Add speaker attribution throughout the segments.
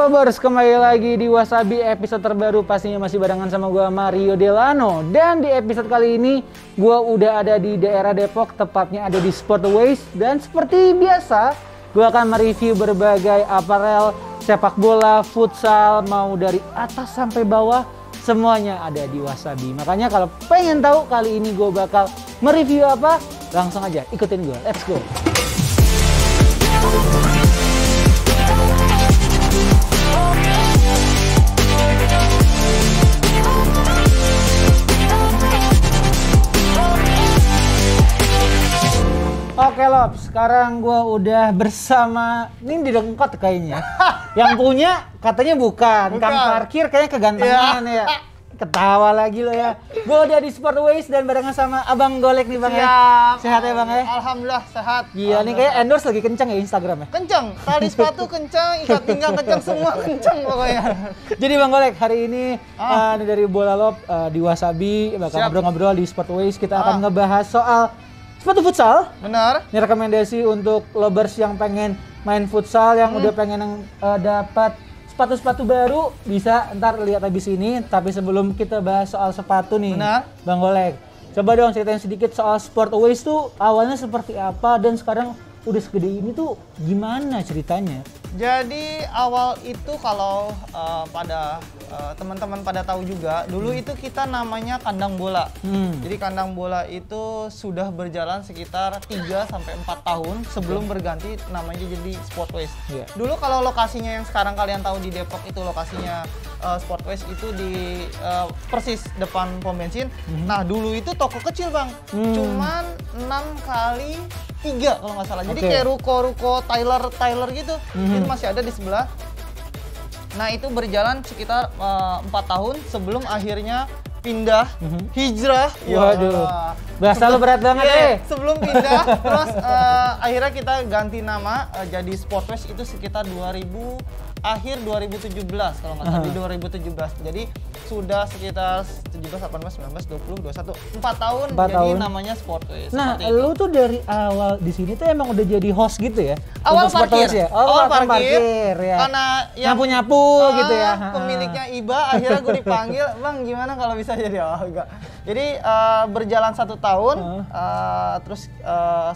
Speaker 1: Lovers, kembali lagi di Wasabi episode terbaru, pastinya masih barengan sama gue Mario Delano. Dan di episode kali ini gue udah ada di daerah Depok, tepatnya ada di Sportways. Dan seperti biasa gue akan mereview berbagai aparel sepak bola, futsal, mau dari atas sampai bawah, semuanya ada di Wasabi. Makanya kalau pengen tahu kali ini gue bakal mereview apa, langsung aja ikutin gue, let's go. Oke Lob, sekarang gue udah bersama, ini di Dengkot kayaknya. Yang punya katanya bukan. Kang parkir kayaknya kegantengan ya. Ketawa lagi lo ya. Gue udah di Sportways dan barengan sama Abang Golek nih Bang.
Speaker 2: Siap.
Speaker 1: Ya. Sehat ya Bang ya?
Speaker 2: Alhamdulillah sehat.
Speaker 1: Iya nih kayak endorse lagi kencang ya Instagramnya.
Speaker 2: Kencang, tali sepatu kencang, ikat pinggang kencang, semua kencang pokoknya.
Speaker 1: Jadi Bang Golek, hari ini ini dari Bola Lob di Wasabi bakal ngobrol-ngobrol di Sportways. Kita akan ngebahas soal sepatu futsal.
Speaker 2: Benar.
Speaker 1: Ini rekomendasi untuk lovers yang pengen main futsal, yang udah pengen dapat sepatu-sepatu baru, bisa ntar lihat habis ini. Tapi sebelum kita bahas soal sepatu nih, Bang Golek, coba dong ceritain sedikit soal Sportways tuh awalnya seperti apa dan sekarang udah segede ini tuh gimana ceritanya?
Speaker 2: Jadi awal itu kalau pada teman-teman pada tahu juga, dulu itu kita namanya kandang bola. Jadi kandang bola itu sudah berjalan sekitar 3 sampai 4 tahun sebelum berganti namanya jadi Sportways. Dulu kalau lokasinya yang sekarang kalian tahu di Depok itu lokasinya Sportways itu di persis depan pom bensin. Nah, dulu itu toko kecil, Bang. Cuman 6 kali 3 kalau nggak salah. Jadi kayak ruko-ruko Tyler gitu. Itu masih ada di sebelah. Nah, itu berjalan sekitar 4 tahun sebelum akhirnya pindah, hijrah.
Speaker 1: Waduh, bahasa lo berat banget deh.
Speaker 2: Sebelum pindah, terus akhirnya kita ganti nama jadi Sportways itu sekitar akhir 2017 kalau nggak salah, di 2017. Jadi sudah sekitar 17, 18, 19, 20, 21, 4 tahun jadi namanya Sportways.
Speaker 1: Nah, lu tuh dari awal di sini tuh emang udah jadi host gitu ya?
Speaker 2: Awal parkir ya?
Speaker 1: Awal parkir ya.
Speaker 2: Karena yang
Speaker 1: nyapu-nyapu gitu ya.
Speaker 2: Pemiliknya Iba, akhirnya gue dipanggil, "Bang, gimana kalau bisa jadi?" Enggak. Jadi berjalan 1 tahun, terus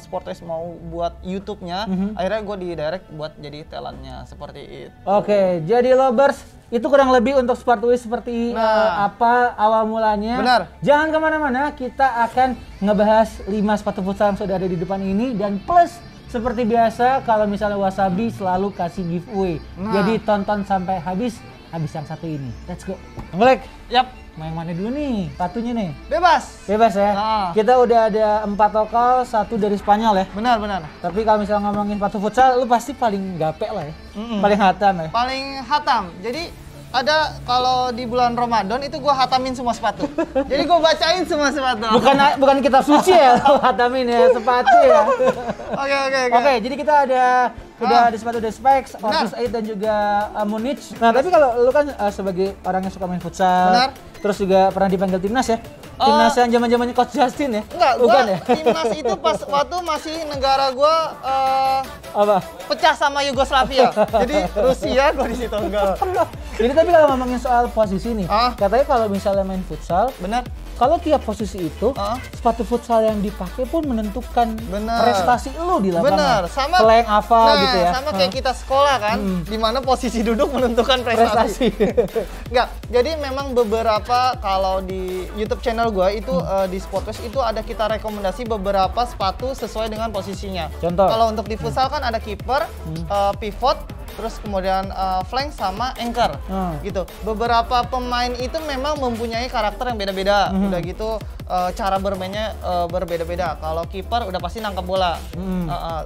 Speaker 2: Sportways mau buat YouTube-nya, akhirnya gue di direct buat jadi talentnya seperti itu.
Speaker 1: Oke, jadi lovers, itu kurang lebih untuk Sportways seperti apa awal mulanya.
Speaker 2: Benar.
Speaker 1: Jangan kemana-mana, kita akan ngebahas 5 sepatu futsal yang sudah ada di depan ini. Dan plus, seperti biasa, kalau misalnya Wasabi selalu kasih giveaway. Jadi tonton sampai habis yang satu ini. Let's go. Golek.
Speaker 2: Yap.
Speaker 1: Mau yang mana dulu nih? Sepatunya nih?
Speaker 2: Bebas.
Speaker 1: Bebas ya? Kita udah ada 4 lokal, 1 dari Spanyol ya?
Speaker 2: Benar, benar.
Speaker 1: Tapi kalau misalnya ngomongin sepatu futsal, lu pasti paling gape lah ya? Paling hatam ya?
Speaker 2: Paling hatam. Jadi ada kalau di bulan Ramadan itu gua hatamin semua sepatu. Jadi gua bacain semua sepatu.
Speaker 1: Bukan kitab suci ya, lu hatamin ya, sepatu ya. Oke, jadi kita udah ada sepatu The Specs, Ortus 8 dan juga Munich. Nah, tapi kalau lu kan sebagai orang yang suka main futsal, terus juga pernah dipanggil timnas ya? Timnas yang zaman-zamannya Coach Justin ya?
Speaker 2: Enggak,
Speaker 1: bukan ya?
Speaker 2: Timnas itu pas waktu masih negara gua
Speaker 1: apa?
Speaker 2: Pecah sama Yugoslavia. Jadi Rusia gua di situ enggak.
Speaker 1: Jadi tapi kalau ngomongin soal posisi nih, katanya kalau misalnya main futsal,
Speaker 2: benar.
Speaker 1: Kalau tiap posisi itu, sepatu futsal yang dipakai pun menentukan prestasi lu di lapangan.
Speaker 2: Bener, sama
Speaker 1: selain hafal gitu ya.
Speaker 2: Sama kayak kita sekolah kan, di mana posisi duduk menentukan prestasi. Enggak, jadi memang beberapa kalau di YouTube channel gua itu di Sportways itu ada kita rekomendasi beberapa sepatu sesuai dengan posisinya.
Speaker 1: Contoh.
Speaker 2: Kalau untuk di futsal kan ada kiper, pivot, terus kemudian flank sama anchor gitu. Beberapa pemain itu memang mempunyai karakter yang beda-beda. Udah gitu cara bermainnya berbeda-beda. Kalau kiper udah pasti nangkep bola.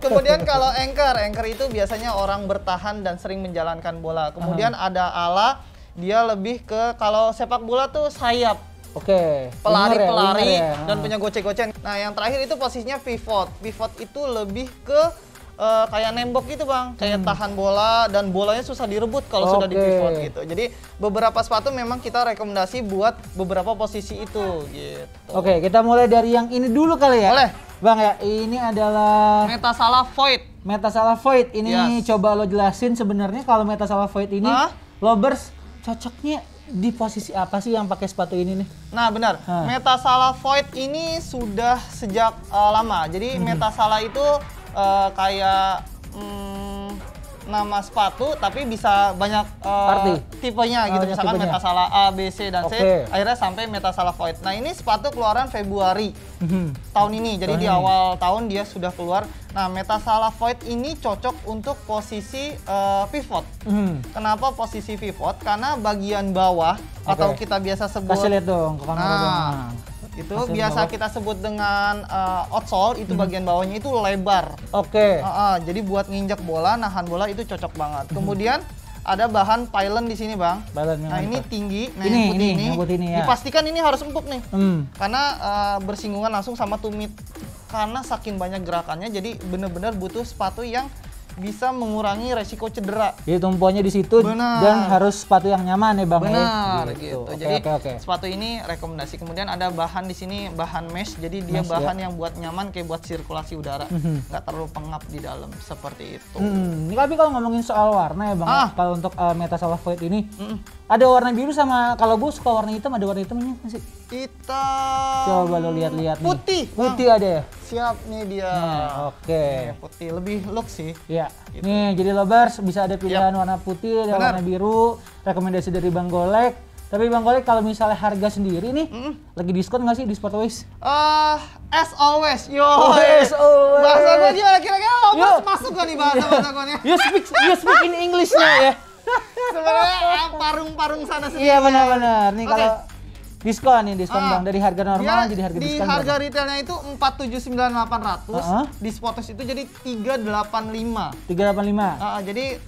Speaker 2: Kemudian kalau anchor itu biasanya orang bertahan dan sering menjalankan bola. Kemudian ada ala, dia lebih ke kalau sepak bola tuh sayap.
Speaker 1: Oke.
Speaker 2: Pelari dan punya gocek-gocek. Nah, yang terakhir itu posisinya pivot. Pivot itu lebih ke kayak nembok gitu Bang, kayak tahan bola dan bolanya susah direbut kalau sudah di pivot gitu. Jadi beberapa sepatu memang kita rekomendasi buat beberapa posisi itu gitu.
Speaker 1: Oke, kita mulai dari yang ini dulu kali ya.
Speaker 2: Boleh.
Speaker 1: Bang ya, ini adalah
Speaker 2: Metasala Void.
Speaker 1: Metasala Void ini coba lo jelasin sebenarnya kalau Metasala Void ini Lovers cocoknya di posisi apa sih yang pakai sepatu ini nih?
Speaker 2: Nah benar, Metasala Void ini sudah sejak lama. Jadi Metasala itu kayak nama sepatu tapi bisa banyak tipenya gitu. Misalkan tipenya. Metasala A, B, C, dan C. Akhirnya sampai Metasala Void. Nah ini sepatu keluaran Februari tahun ini. Jadi di awal tahun dia sudah keluar. Nah Metasala Void ini cocok untuk posisi pivot. Kenapa posisi pivot? Karena bagian bawah atau kita biasa sebut.
Speaker 1: Kasih lihat dong ke kamera dong.
Speaker 2: Itu biasa kita sebut dengan outsole, itu bagian bawahnya itu lebar. Jadi buat nginjak bola, nahan bola itu cocok banget. Kemudian ada bahan pylon di sini, Bang. Nah, ini tinggi. Nah, yang putih ini ya. Dipastikan ini harus empuk nih. Karena bersinggungan langsung sama tumit. Karena saking banyak gerakannya, jadi benar-benar butuh sepatu yang bisa mengurangi resiko cedera.
Speaker 1: Jadi tumpuannya di situ dan harus sepatu yang nyaman ya Bang.
Speaker 2: Benar gitu. Jadi sepatu ini rekomendasi. Kemudian ada bahan di sini bahan mesh. Jadi dia bahan yang buat nyaman kayak buat sirkulasi udara. Nggak terlalu pengap di dalam seperti itu.
Speaker 1: Ini tapi kalau ngomongin soal warna ya Bang. Kalau untuk Metasala Void ini ada warna biru sama kalau gue suka warna hitam, ada warna hitamnya nggak sih?
Speaker 2: Hitam.
Speaker 1: Coba lo lihat-lihat nih.
Speaker 2: Putih
Speaker 1: ada ya?
Speaker 2: Siap nih dia. Putih lebih look sih.
Speaker 1: Iya. Gitu. Nih jadi Lovers bisa ada pilihan warna putih, ada warna biru. Rekomendasi dari Bang Golek. Tapi Bang Golek kalau misalnya harga sendiri nih, lagi diskon nggak sih di Sportways?
Speaker 2: As always,
Speaker 1: as always.
Speaker 2: Bahasa gue gimana kira-kira Lovers masuk gak nih bahasa gue?
Speaker 1: You speak in English nih ya.
Speaker 2: Sebenarnya parung-parung sana sendiri.
Speaker 1: Iya benar-benar. Nih kalau diskon Bang dari harga normal jadi harga diskon.
Speaker 2: Di harga retailnya itu 479.800, di Sportways itu jadi 385. Jadi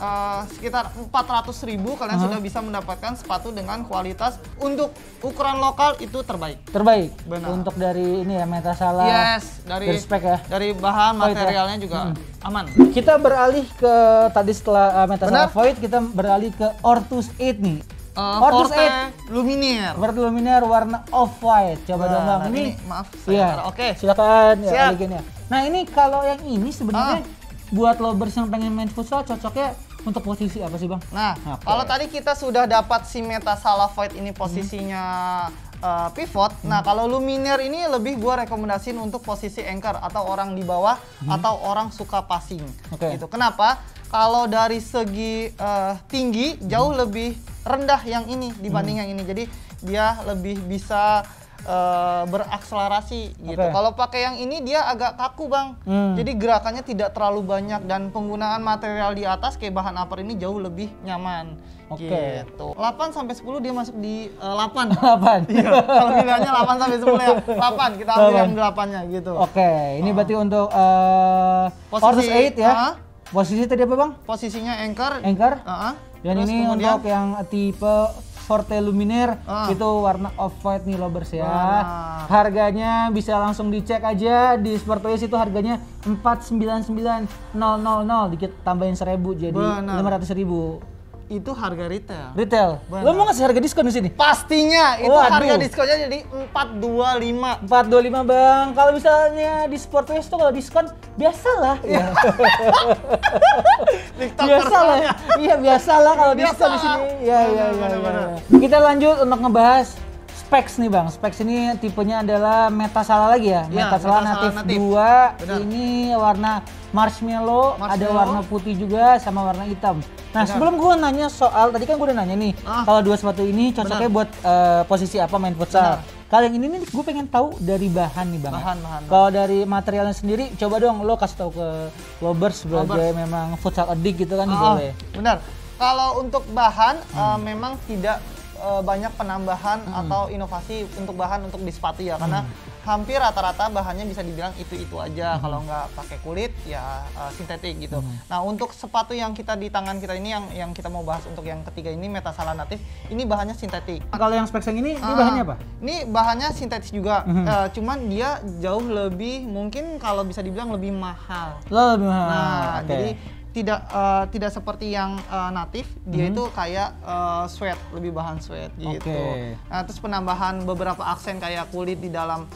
Speaker 2: sekitar 400.000 kalian sudah bisa mendapatkan sepatu dengan kualitas untuk ukuran lokal itu terbaik.
Speaker 1: Benar. Untuk dari ini ya Metasala.
Speaker 2: Dari
Speaker 1: spek ya.
Speaker 2: Dari bahan materialnya juga aman.
Speaker 1: Kita beralih ke tadi setelah Metasala Void kita beralih ke Ortus 8 nih.
Speaker 2: Forte Luminaire.
Speaker 1: Forte Luminaire warna off-white. Coba dong Bang.
Speaker 2: Ini maaf saya.
Speaker 1: Silakan ya balikin ya. Nah, ini kalau yang ini sebenarnya buat Lovers yang pengen main futsal cocoknya untuk posisi apa sih Bang?
Speaker 2: Nah, kalau tadi kita sudah dapat si Metasala Void ini posisinya pivot. Nah, kalau Luminaire ini lebih gua rekomendasiin untuk posisi anchor atau orang di bawah atau orang suka passing. Gitu. Kenapa? Kalau dari segi tinggi jauh lebih rendah yang ini dibanding yang ini. Jadi dia lebih bisa berakselerasi gitu. Kalau pakai yang ini dia agak kaku Bang. Jadi gerakannya tidak terlalu banyak dan penggunaan material di atas kayak bahan upper ini jauh lebih nyaman. Gitu. 8 sampai 10 dia masuk di 8. Iya. Kalau pilihannya 8 sampai 10 ya. 8 kita ambil yang 8-nya gitu.
Speaker 1: Ini berarti untuk Ortus 8 ya. Posisi tadi apa Bang?
Speaker 2: Posisinya anchor.
Speaker 1: Dan terus ini untuk yang tipe Forte Luminaire itu warna off-white nih Lovers ya. Harganya bisa langsung dicek aja di Sportways itu harganya 499.000 dikit tambahin 1.000 jadi 500.000.
Speaker 2: Itu harga retail.
Speaker 1: Lo mau ngasih harga diskon di sini?
Speaker 2: Pastinya itu harga diskonnya jadi 425.
Speaker 1: 425 Bang. Kalau misalnya di Sportways tuh kalau diskon biasalah. Biasalah. Iya biasalah kalau diskon di sini. Iya. Kita lanjut untuk ngebahas specs nih Bang. Specs ini tipenya adalah Metasala lagi ya. Metasala Native 2. Ini warna marshmallow, ada warna putih juga sama warna hitam. Nah, sebelum gue nanya soal, tadi kan gue udah nanya nih, kalau dua sepatu ini cocoknya buat posisi apa main futsal. Kalau yang ini nih gue pengen tahu dari bahan nih Bang. Kalau dari materialnya sendiri, coba dong lo kasih tahu ke Lovers sebagai memang futsal addict gitu kan boleh.
Speaker 2: Benar. Kalau untuk bahan memang tidak banyak penambahan atau inovasi untuk bahan untuk di sepatu ya, karena hampir rata-rata bahannya bisa dibilang itu aja. Kalau nggak pakai kulit ya sintetik gitu. Nah, untuk sepatu yang kita di tangan kita ini yang kita mau bahas untuk yang ketiga ini Metasala Native, ini bahannya sintetik.
Speaker 1: Kalau yang specs yang ini bahannya apa?
Speaker 2: Ini bahannya sintetis juga. Cuman dia jauh lebih mungkin kalau bisa dibilang lebih mahal.
Speaker 1: Lebih mahal.
Speaker 2: Nah, jadi tidak seperti yang native, dia itu kayak suede, lebih bahan suede gitu. Nah, terus penambahan beberapa aksen kayak kulit di dalam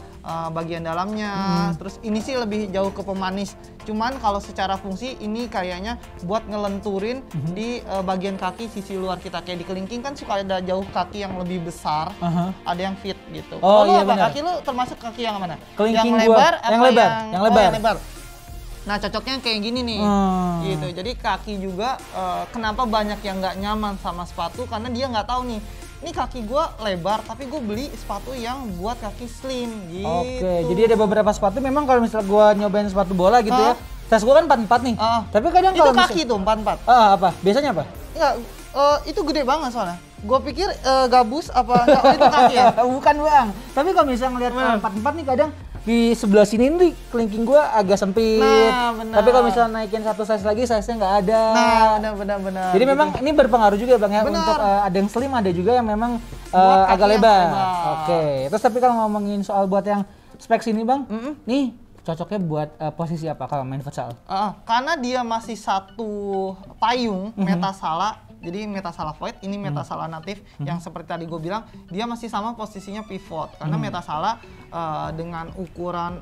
Speaker 2: bagian dalamnya. Terus ini sih lebih jauh ke pemanis. Cuman kalau secara fungsi ini kayaknya buat ngelenturin di bagian kaki sisi luar kita. Kayak di kelingking kan suka ada jauh kaki yang lebih besar, ada yang fit gitu.
Speaker 1: Oh iya
Speaker 2: apa?
Speaker 1: benar.
Speaker 2: Kaki lu termasuk kaki yang mana?
Speaker 1: Kelingking
Speaker 2: yang lebar
Speaker 1: yang lebar, yang lebar.
Speaker 2: yang lebar. Nah cocoknya kayak gini nih, gitu. Jadi kaki juga kenapa banyak yang nggak nyaman sama sepatu karena dia nggak tahu nih. Ini kaki gue lebar, tapi gue beli sepatu yang buat kaki slim, gitu.
Speaker 1: Oke, jadi ada beberapa sepatu memang kalau misalnya gue nyobain sepatu bola gitu ya, size gue kan 44 nih. Tapi kadang
Speaker 2: itu
Speaker 1: kalau
Speaker 2: kaki tuh 44.
Speaker 1: Apa? Biasanya apa?
Speaker 2: Ya, itu gede banget soalnya. Gue pikir gabus apa itu kaki ya?
Speaker 1: Bukan bang. Tapi kalau misalnya ngeliat 44 nih kadang di sebelah sini nih kelingking gue agak sempit.
Speaker 2: Nah, benar.
Speaker 1: Tapi kalau misalnya naikin satu size lagi, size-nya nggak ada.
Speaker 2: Nah, benar-benar.
Speaker 1: Jadi memang ini berpengaruh juga bang ya, untuk ada yang slim, ada juga yang memang agak lebar. Oke. Terus tapi kalau ngomongin soal buat yang spek sini bang, nih cocoknya buat posisi apa kalau main futsal?
Speaker 2: Karena dia masih satu payung Metasala. Jadi Metasala Void, ini Metasala natif yang seperti tadi gue bilang, dia masih sama posisinya pivot. Karena Metasala dengan ukuran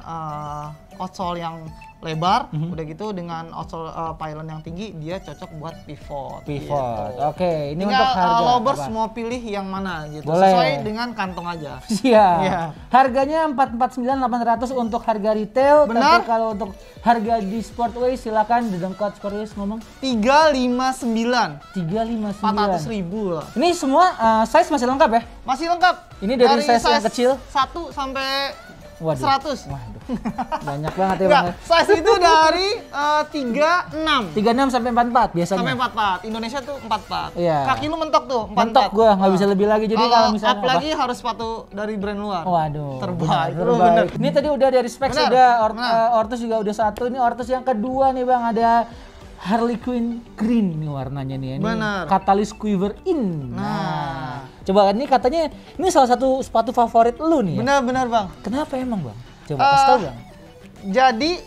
Speaker 2: outsole yang lebar, udah gitu dengan outsole pylon yang tinggi, dia cocok buat pivot.
Speaker 1: Pivot,
Speaker 2: gitu.
Speaker 1: Oke. Ini
Speaker 2: tinggal
Speaker 1: untuk harga
Speaker 2: lovers
Speaker 1: apa?
Speaker 2: mau pilih yang mana gitu,
Speaker 1: Boleh.
Speaker 2: sesuai dengan kantong aja.
Speaker 1: Siap.
Speaker 2: Iya.
Speaker 1: Harganya 449.800 untuk harga retail.
Speaker 2: Benar.
Speaker 1: Tapi kalau untuk harga di Sportways silakan dengan code Sportways ngomong
Speaker 2: 359.
Speaker 1: 359.
Speaker 2: 400.000 lah.
Speaker 1: Ini semua size masih lengkap ya?
Speaker 2: Masih lengkap.
Speaker 1: Ini dari size yang kecil?
Speaker 2: 1 sampai
Speaker 1: Waduh.
Speaker 2: 100.
Speaker 1: Waduh. Banyak banget ya
Speaker 2: Enggak,
Speaker 1: bang.
Speaker 2: size itu dari 36
Speaker 1: 36 sampai 44 biasanya.
Speaker 2: sampai 44. Indonesia tuh 44.
Speaker 1: Iya.
Speaker 2: Kaki lu mentok tuh 44.
Speaker 1: Mentok gua nggak bisa lebih lagi. Jadi kalau misalnya
Speaker 2: apalagi harus sepatu dari brand luar.
Speaker 1: Waduh.
Speaker 2: Terbaik.
Speaker 1: Terbaik. Ini tadi udah dari spek
Speaker 2: Benar,
Speaker 1: sudah,
Speaker 2: benar.
Speaker 1: Ortus juga udah satu. Ini Ortus yang kedua nih bang, ada Harley Quinn Green nih warnanya nih. Ini
Speaker 2: Benar.
Speaker 1: Catalyst Quiver In. Nah, coba ini katanya ini salah satu sepatu favorit lu nih. Ya?
Speaker 2: Benar bang.
Speaker 1: Kenapa emang bang? Coba kasih tau bang.
Speaker 2: Jadi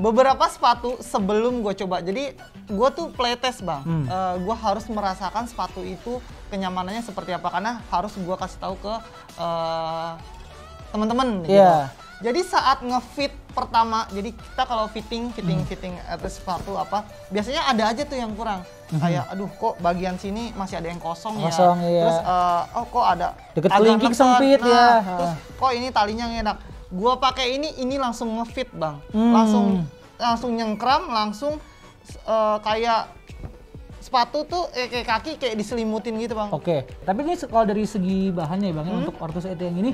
Speaker 2: beberapa sepatu sebelum gue coba, jadi gue tuh playtest bang. Gue harus merasakan sepatu itu kenyamanannya seperti apa, karena harus gue kasih tahu ke teman-teman. Gitu.
Speaker 1: Yeah.
Speaker 2: Jadi saat ngefit pertama, jadi kita kalau fitting atas sepatu apa, biasanya ada aja tuh yang kurang. Kayak aduh kok bagian sini masih ada yang kosong ya.
Speaker 1: Iya.
Speaker 2: Terus kok ada
Speaker 1: deket
Speaker 2: agak
Speaker 1: kelingking
Speaker 2: neket.
Speaker 1: sempit ya.
Speaker 2: Terus kok ini talinya nggak enak. Gua pakai ini langsung ngefit bang, langsung nyengkram, langsung kayak sepatu tuh kayak kaki kayak diselimutin gitu bang.
Speaker 1: Oke, tapi ini kalau dari segi bahannya bang, untuk Ortus ET yang ini,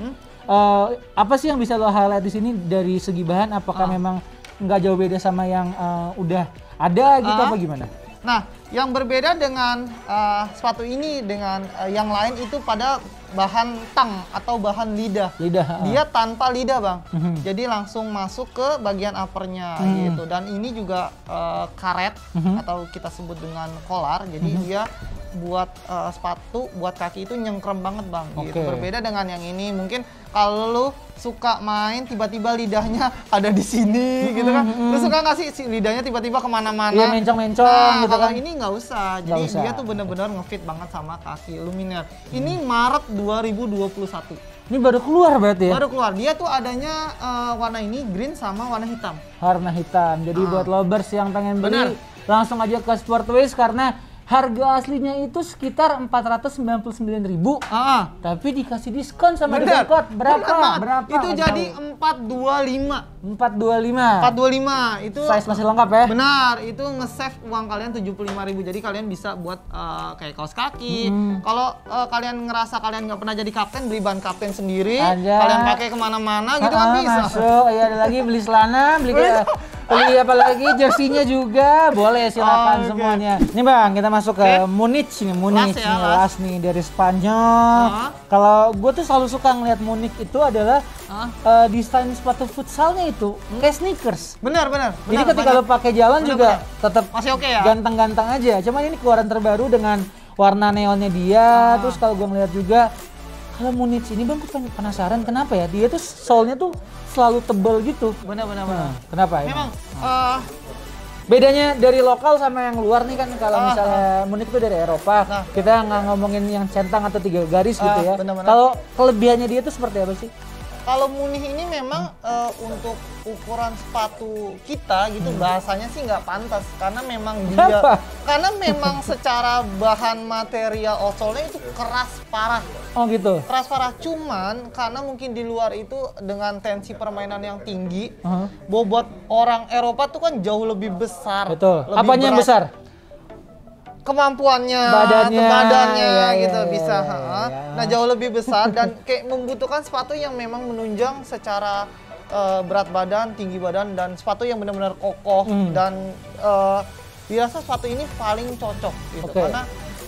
Speaker 1: apa sih yang bisa lo highlight di sini dari segi bahan? Apakah memang nggak jauh beda sama yang udah ada gitu apa gimana?
Speaker 2: Nah, yang berbeda dengan sepatu ini dengan yang lain itu pada bahan tang atau bahan lidah. Dia tanpa lidah bang, jadi langsung masuk ke bagian uppernya gitu. Dan ini juga karet atau kita sebut dengan kolar. Jadi dia buat sepatu, buat kaki itu nyengkrem banget bang. Gitu. Berbeda dengan yang ini, mungkin kalau lu suka main tiba-tiba lidahnya ada di sini gitu kan. Lu suka nggak sih lidahnya tiba-tiba kemana-mana?
Speaker 1: Iya, mencong-mencong gitu
Speaker 2: kalau
Speaker 1: kan.
Speaker 2: ini nggak usah. Jadi dia tuh bener-bener ngefit banget sama kaki Luminaire. Ini Maret 2021.
Speaker 1: Ini baru keluar berarti ya?
Speaker 2: Baru keluar. Dia tuh adanya warna ini green sama warna hitam.
Speaker 1: Warna hitam. Jadi buat lovers yang pengen beli langsung aja ke Sportways karena harga aslinya itu sekitar 499.000. Tapi dikasih diskon sama dengan code berapa?
Speaker 2: Itu jadi 425.
Speaker 1: 425.
Speaker 2: Itu
Speaker 1: size masih lengkap ya?
Speaker 2: Benar, itu nge-save uang kalian 75.000. Jadi kalian bisa buat kayak kaos kaki. Kalau kalian ngerasa kalian nggak pernah jadi kapten, beli ban kapten sendiri. Kalian pakai kemana-mana gitu kan bisa.
Speaker 1: Masuk, ya ada lagi beli celana, beli apa lagi, jersinya juga boleh, silakan semuanya. Ini bang, kita masuk ke Munich nih, last nih dari Spanyol. Kalau gue tuh selalu suka ngeliat Munich itu adalah desain sepatu futsalnya itu kayak sneakers.
Speaker 2: Benar.
Speaker 1: Jadi ketika lo pakai jalan juga tetap
Speaker 2: masih oke ya.
Speaker 1: Ganteng-ganteng aja. Cuman ini keluaran terbaru dengan warna neonnya dia. Terus kalau gue ngeliat juga kalau Munich ini bang, gue penasaran kenapa ya dia tuh sole-nya tuh selalu tebal gitu.
Speaker 2: Benar.
Speaker 1: Kenapa ya?
Speaker 2: Memang
Speaker 1: bedanya dari lokal sama yang luar nih kan, kalau misalnya Munich itu dari Eropa, kita nggak ngomongin yang centang atau 3 garis gitu ya. Kalau kelebihannya dia tuh seperti apa sih?
Speaker 2: Kalau Munich ini memang untuk ukuran sepatu kita gitu bahasanya sih nggak pantas karena memang dia karena memang secara bahan material outsole-nya itu keras parah.
Speaker 1: Oh gitu.
Speaker 2: Keras parah, cuman karena mungkin di luar itu dengan tensi permainan yang tinggi, bobot orang Eropa tuh kan jauh lebih besar.
Speaker 1: Betul.
Speaker 2: Lebih
Speaker 1: Apanya yang
Speaker 2: berat.
Speaker 1: besar?
Speaker 2: Kemampuannya, badannya gitu bisa. Nah jauh lebih besar dan kayak membutuhkan sepatu yang memang menunjang secara berat badan, tinggi badan dan sepatu yang benar-benar kokoh dan dirasa sepatu ini paling cocok gitu karena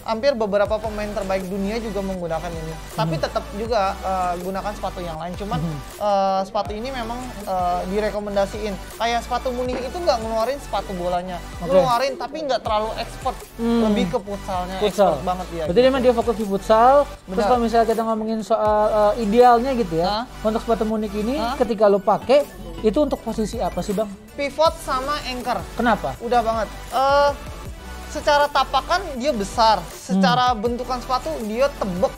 Speaker 2: hampir beberapa pemain terbaik dunia juga menggunakan ini. Tapi tetap juga gunakan sepatu yang lain. Cuman sepatu ini memang direkomendasiin. Kayak sepatu Munich itu nggak ngeluarin sepatu bolanya, ngeluarin tapi nggak terlalu expert. Lebih ke futsalnya, expert banget dia.
Speaker 1: Berarti memang dia fokus di futsal. Terus kalau misalnya kita ngomongin soal idealnya gitu ya, untuk sepatu Munich ini ketika lo pakai itu untuk posisi apa sih bang?
Speaker 2: Pivot sama anchor.
Speaker 1: Kenapa?
Speaker 2: Udah banget. Secara tapakan dia besar, secara bentukan sepatu dia tebek.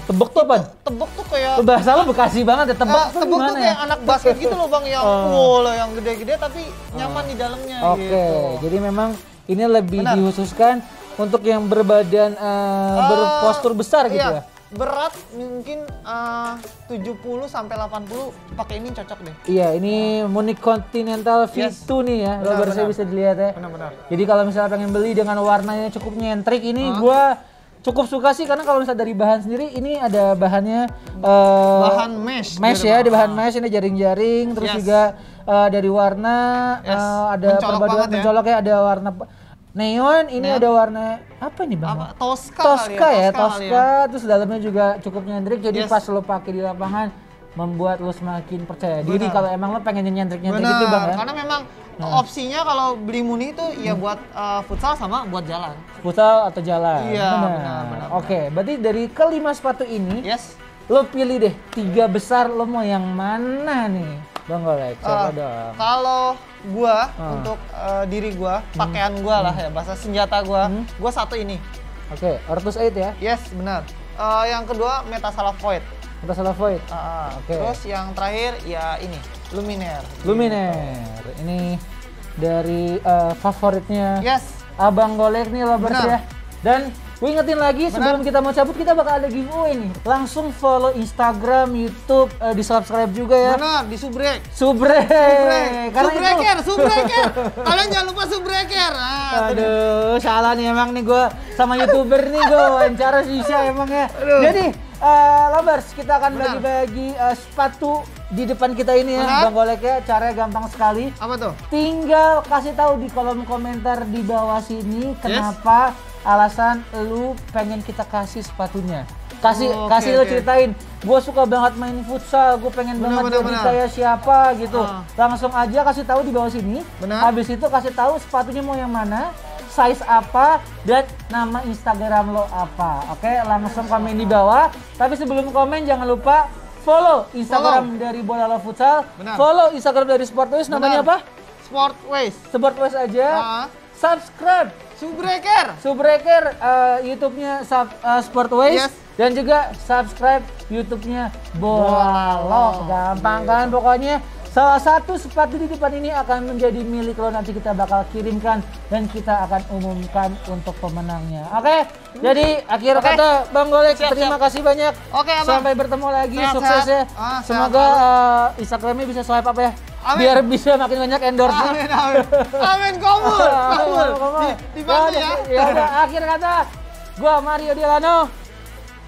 Speaker 1: Tebek tuh apa?
Speaker 2: Tebek tuh kayak
Speaker 1: bahasa lo Bekasi banget ya, tebek tuh gimana
Speaker 2: tuh kayak
Speaker 1: ya?
Speaker 2: anak basket gitu loh bang, yang wow yang gede-gede tapi nyaman di dalamnya gitu.
Speaker 1: Jadi memang ini lebih dikhususkan untuk yang berbadan berpostur besar gitu ya?
Speaker 2: Berat mungkin 70 sampai 80 pakai ini cocok deh.
Speaker 1: Iya, ini Munich Continental V2 nih ya. Lo barusan bisa dilihat ya.
Speaker 2: Benar-benar.
Speaker 1: Jadi kalau misalnya pengen beli dengan warnanya cukup nyentrik ini gua cukup suka sih karena kalau misalnya dari bahan sendiri ini ada bahannya
Speaker 2: bahan mesh
Speaker 1: ya, di bahan mesh ini jaring-jaring terus juga dari warna ada perpaduan mencolok ya, ada warna neon, ini ada warna apa nih bang? Tosca ya, terus dalamnya juga cukup nyentrik, jadi pas lo pakai di lapangan membuat lo semakin percaya diri kalau emang lo pengen nyentrik-nyentrik gitu bang ya?
Speaker 2: Karena memang opsinya kalau beli Munich itu ya buat futsal sama buat jalan.
Speaker 1: Futsal atau jalan?
Speaker 2: Iya benar.
Speaker 1: Oke, berarti dari kelima sepatu ini lo pilih deh 3 besar, lo mau yang mana nih bang Golek? Coba dong.
Speaker 2: Kalau gua untuk diri gua, pakaian gua lah ya, bahasa senjata gua satu ini.
Speaker 1: Oke, Ortus 8 ya?
Speaker 2: Yes, benar. Yang kedua Metasala Void. Terus yang terakhir ya ini Luminaire.
Speaker 1: Ini dari favoritnya Abang Golek nih Lovers ya. Dan gue ingetin lagi sebelum kita mau cabut, kita bakal ada giveaway nih. Langsung follow Instagram, YouTube, di subscribe juga ya.
Speaker 2: Benar, di subrek.
Speaker 1: Karena
Speaker 2: Subreker. Kalian jangan lupa subreker.
Speaker 1: Aduh, salah nih emang nih gue sama YouTuber nih gue wawancara Sisha emang ya. Jadi Lovers, kita akan bagi-bagi sepatu di depan kita ini ya, Bang Golek ya. Caranya gampang sekali.
Speaker 2: Apa tuh?
Speaker 1: Tinggal kasih tahu di kolom komentar di bawah sini kenapa alasan lu pengen kita kasih sepatunya. Kasih lu ceritain, gue suka banget main futsal, gue pengen banget jadi kayak siapa gitu. Langsung aja kasih tahu di bawah sini. Habis itu kasih tahu sepatunya mau yang mana, size apa, dan nama Instagram lo apa. Oke, langsung komen di bawah. Tapi sebelum komen jangan lupa follow Instagram dari Bola Love Futsal. Follow Instagram dari Sportways, namanya apa? Sportways aja. Subscribe Subreker YouTube-nya Sportways dan juga subscribe YouTube-nya Bola Love. Gampang kan pokoknya. Salah satu sepatu di depan ini akan menjadi milik lo, nanti kita bakal kirimkan dan kita akan umumkan untuk pemenangnya. Oke, jadi akhir kata Bang Golek, terima kasih banyak. Sampai bertemu lagi, sukses ya. Semoga Instagramnya bisa swipe up ya. Biar bisa makin banyak endorse.
Speaker 2: Amin, kabul. Dibantu ya.
Speaker 1: Ya udah, akhir kata, gua Mario Delano.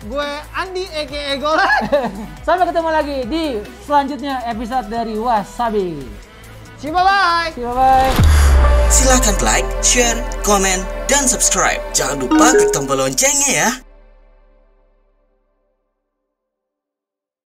Speaker 2: Gue Andi aka Golek.
Speaker 1: Sampai ketemu lagi di selanjutnya episode dari Wasabi.
Speaker 2: Bye-bye.
Speaker 3: Silahkan like, share, komen, dan subscribe. Jangan lupa klik tombol loncengnya ya.